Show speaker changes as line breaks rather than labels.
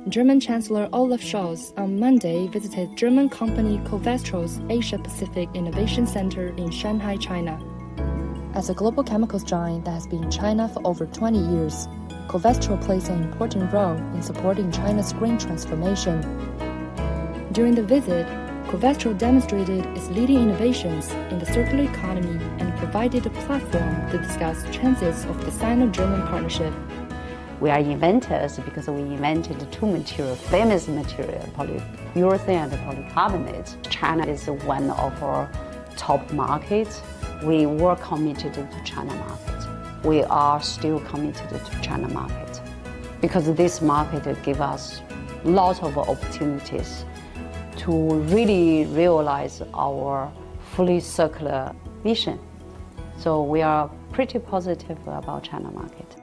German Chancellor Olaf Scholz on Monday visited German company Coovestro's Asia-Pacific Innovation Center in Shanghai, China. As a global chemicals giant that has been in China for over 20 years, Koovestro plays an important role in supporting China's green transformation. During the visit, Koovestro demonstrated its leading innovations in the circular economy and provided a platform to discuss chances of the Sino-German partnership.
We are inventors because we invented two materials, famous material, polyurethane and polycarbonate. China is one of our top markets. We were committed to China market. We are still committed to China market because this market gives us lots of opportunities to really realize our fully circular vision. So we are pretty positive about China market.